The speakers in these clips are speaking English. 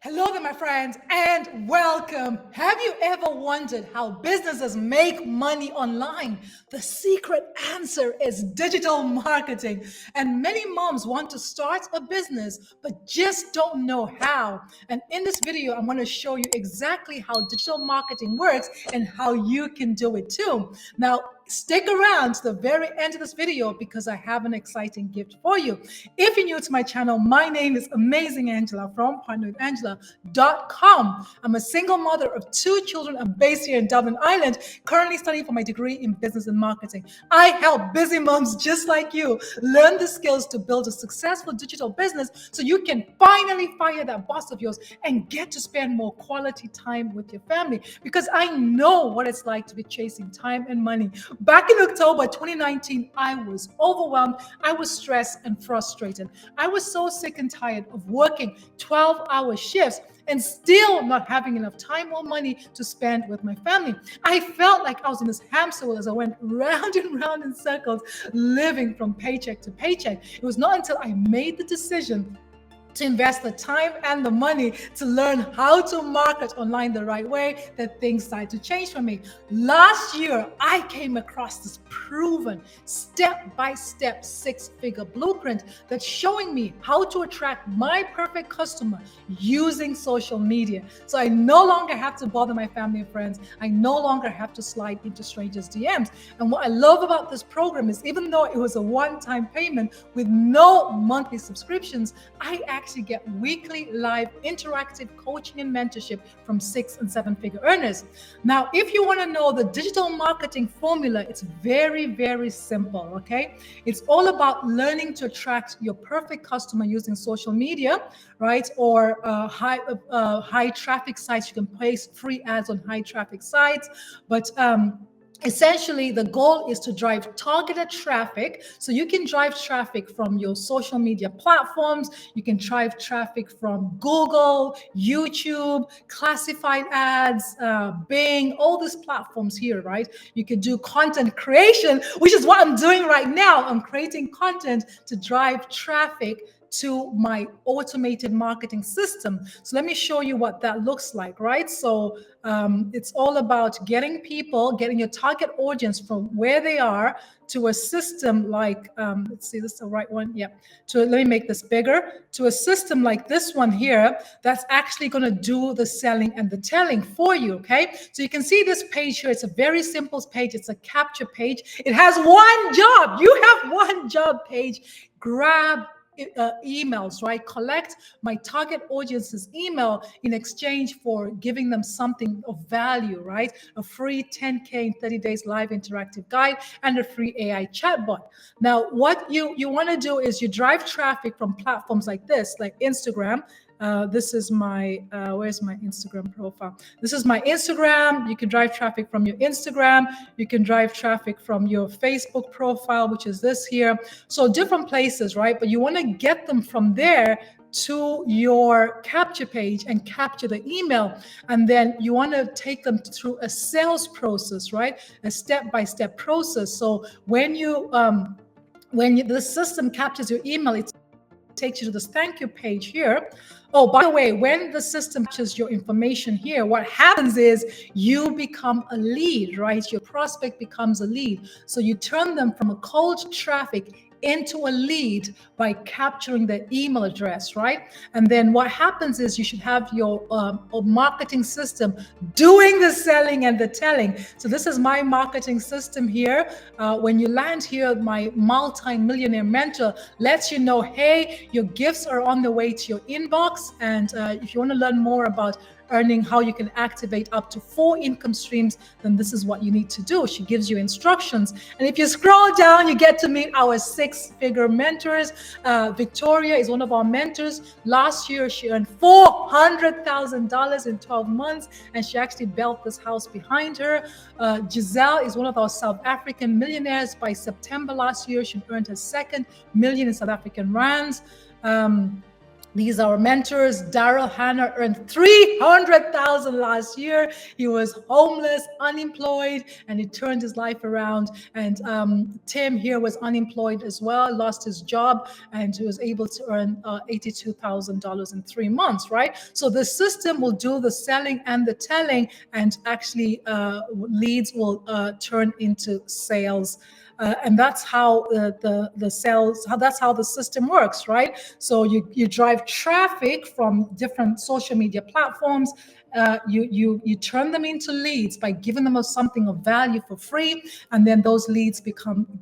Hello there, my friends, and welcome. Have you ever wondered how businesses make money online? The secret answer is digital marketing. And many moms want to start a business, but just don't know how. And in this video, I'm going to show you exactly how digital marketing works and how you can do it too. Now, stick around to the very end of this video because I have an exciting gift for you. If you're new to my channel, my name is Amazing Angela from partnerwithangela.com. I'm a single mother of two children. I'm based here in Dublin, Ireland, currently studying for my degree in business and marketing. I help busy moms just like you learn the skills to build a successful digital business so you can finally fire that boss of yours and get to spend more quality time with your family, because I know what it's like to be chasing time and money. Back in October 2019, I was overwhelmed, I was stressed and frustrated. I was so sick and tired of working 12-hour shifts and still not having enough time or money to spend with my family. I felt like I was in this hamster wheel as I went round and round in circles, living from paycheck to paycheck. It was not until I made the decision to invest the time and the money to learn how to market online the right way that things started to change for me. Last year, I came across this proven step-by-step six-figure blueprint that's showing me how to attract my perfect customer using social media. So I no longer have to bother my family and friends. I no longer have to slide into strangers' DMs. And what I love about this program is, even though it was a one-time payment with no monthly subscriptions, I actually get weekly live interactive coaching and mentorship from 6 and 7 figure earners. Now, if you want to know the digital marketing formula, it's very, very simple, okay? It's all about learning to attract your perfect customer using social media, right? Or high traffic sites. You can place free ads on high traffic sites, but essentially, the goal is to drive targeted traffic. So you can drive traffic from your social media platforms. You can drive traffic from Google, YouTube, classified ads, Bing, all these platforms here, right? You could do content creation, which is what I'm doing right now. I'm creating content to drive traffic to my automated marketing system. So let me show you what that looks like, right? So it's all about getting your target audience from where they are to a system like, let's see, this is the right one. Yeah. Let me make this bigger. To a system like this one here, that's actually going to do the selling and the telling for you. Okay. So you can see this page here. It's a very simple page. It's a capture page. It has one job. You have one job page. Grab emails, right? Collect my target audience's email in exchange for giving them something of value, right? A free 10K in 30 days live interactive guide and a free AI chatbot. Now, what you want to do is you drive traffic from platforms like this, like Instagram. This is my, where's my Instagram profile? This is my Instagram. You can drive traffic from your Instagram. You can drive traffic from your Facebook profile, which is this here. So different places, right? But you want to get them from there to your capture page and capture the email. And then you want to take them through a sales process, right? A step-by-step process. So when the system captures your email, it takes you to this thank you page here. Oh, by the way, when the system captures your information here, what happens is you become a lead, right? Your prospect becomes a lead. So you turn them from a cold traffic into a lead by capturing the email address, right? And then what happens is you should have your marketing system doing the selling and the telling. So this is my marketing system here. When you land here, my multi-millionaire mentor lets you know, hey, your gifts are on the way to your inbox. And if you want to learn more about earning, how you can activate up to 4 income streams, then this is what you need to do. She gives you instructions. And if you scroll down, you get to meet our 6-figure mentors. Victoria is one of our mentors. Last year, she earned $400,000 in 12 months, and she actually built this house behind her. Giselle is one of our South African millionaires. By September last year, she earned her 2nd million in South African rands. These are our mentors. Daryl Hannah earned 300,000 last year. He was homeless, unemployed, and he turned his life around. And Tim here was unemployed as well, lost his job, and he was able to earn $82,000 in 3 months, right? So the system will do the selling and the telling, and actually leads will turn into sales. And that's how the sales, how that's how the system works, right? So you drive traffic from different social media platforms. You turn them into leads by giving them something of value for free, and then those leads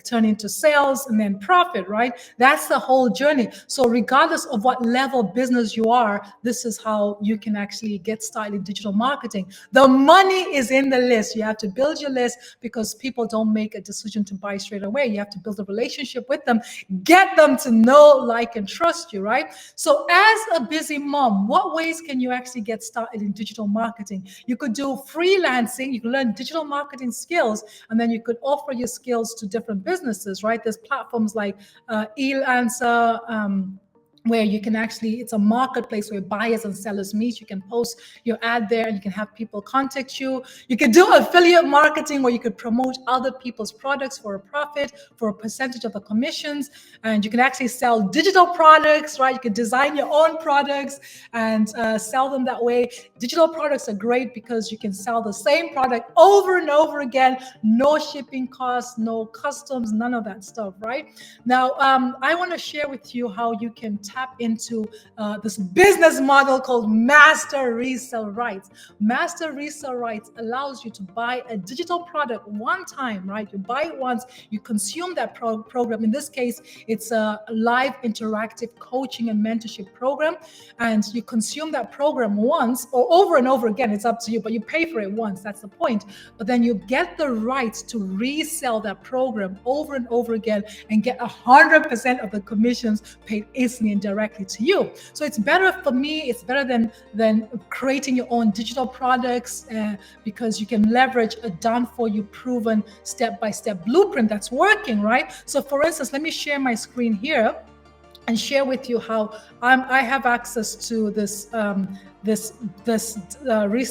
turn into sales and then profit, right? That's the whole journey. So regardless of what level business you are, this is how you can actually get started in digital marketing. The money is in the list. You have to build your list, because people don't make a decision to buy straight away. You have to build a relationship with them, get them to know, like, and trust you, right? So as a busy mom, what ways can you actually get started in digital marketing? You could do freelancing, you can learn digital marketing skills, and then you could offer your skills to different businesses, right? There's platforms like Elancer, where you can actually, it's a marketplace where buyers and sellers meet. You can post your ad there and you can have people contact you. You can do affiliate marketing where you could promote other people's products for a profit, for a percentage of the commissions. And you can actually sell digital products, right? You can design your own products and sell them that way. Digital products are great because you can sell the same product over and over again, no shipping costs, no customs, none of that stuff, right? Now, I want to share with you how you can tap into this business model called master resale rights. Master resale rights allows you to buy a digital product one time, right? You buy it once, you consume that program. In this case, it's a live interactive coaching and mentorship program, and you consume that program once or over and over again. It's up to you, but you pay for it once. That's the point. But then you get the rights to resell that program over and over again and get 100% of the commissions paid instantly and directly to you. So it's better for me. It's better than creating your own digital products, because you can leverage a done-for-you, proven step-by-step blueprint that's working, right? So for instance, let me share my screen here and share with you how I have access to this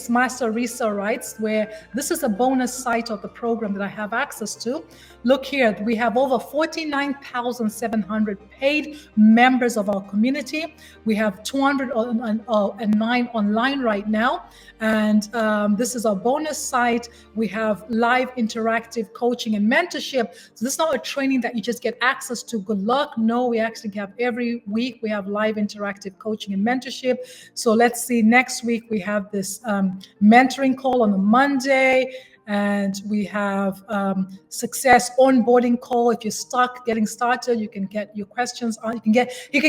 master resale rights, where this is a bonus site of the program that I have access to. Look here, we have over 49,700 paid members of our community. We have 209 online right now, and this is our bonus site. We have live interactive coaching and mentorship. So this is not a training that you just get access to. Good luck. No, we actually have every week we have live interactive coaching and mentorship. So let's see, next week we have this mentoring call on a Monday, and we have success onboarding call. If you're stuck getting started, you can get your questions on. You can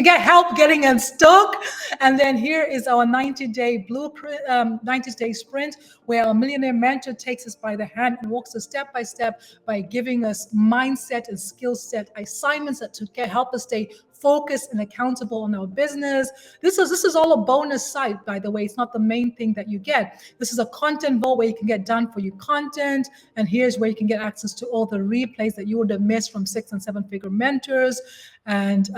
get help getting unstuck. And then here is our 90-day blueprint, 90-day sprint, where our millionaire mentor takes us by the hand and walks us step by step by giving us mindset and skill set assignments that to help us stay focused and accountable on our business. This is all a bonus site, by the way. It's not the main thing that you get. This is a content vault where you can get done for your content, and here's where you can get access to all the replays that you would have missed from 6- and 7-figure mentors. And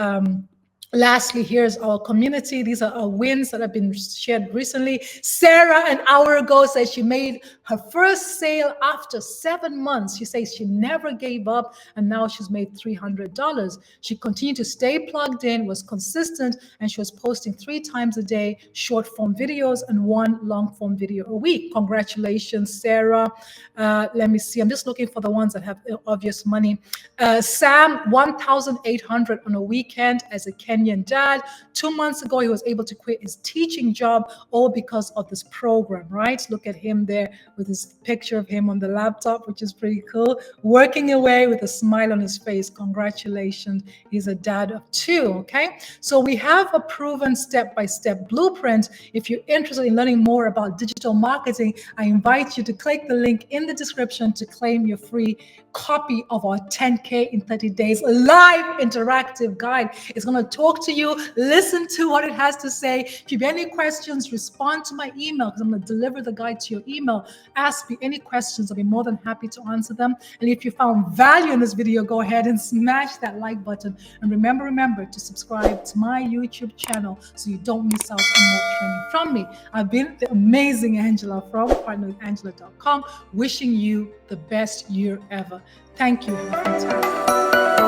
lastly, here's our community. These are our wins that have been shared recently. Sarah, an hour ago, said she made her first sale after 7 months. She says she never gave up, and now she's made $300. She continued to stay plugged in, was consistent, and she was posting 3 times a day, short form videos and 1 long form video a week. Congratulations, Sarah. Let me see. I'm just looking for the ones that have obvious money. Sam, 1,800 on a weekend as a Kenyan dad. 2 months ago, he was able to quit his teaching job, all because of this program, right? Look at him there with his picture of him on the laptop, which is pretty cool, working away with a smile on his face. Congratulations. He's a dad of 2, okay? So we have a proven step-by-step blueprint. If you're interested in learning more about digital marketing, I invite you to click the link in the description to claim your free copy of our 10K in 30 days live interactive guide. It's going to talk to you, listen to what it has to say. If you have any questions, respond to my email because I'm going to deliver the guide to your email. Ask me any questions. I'll be more than happy to answer them. And if you found value in this video, go ahead and smash that like button. And remember to subscribe to my YouTube channel so you don't miss out on more training from me. I've been the amazing Angela from partnerwithangela.com, wishing you the best year ever. Thank you. Have a fantastic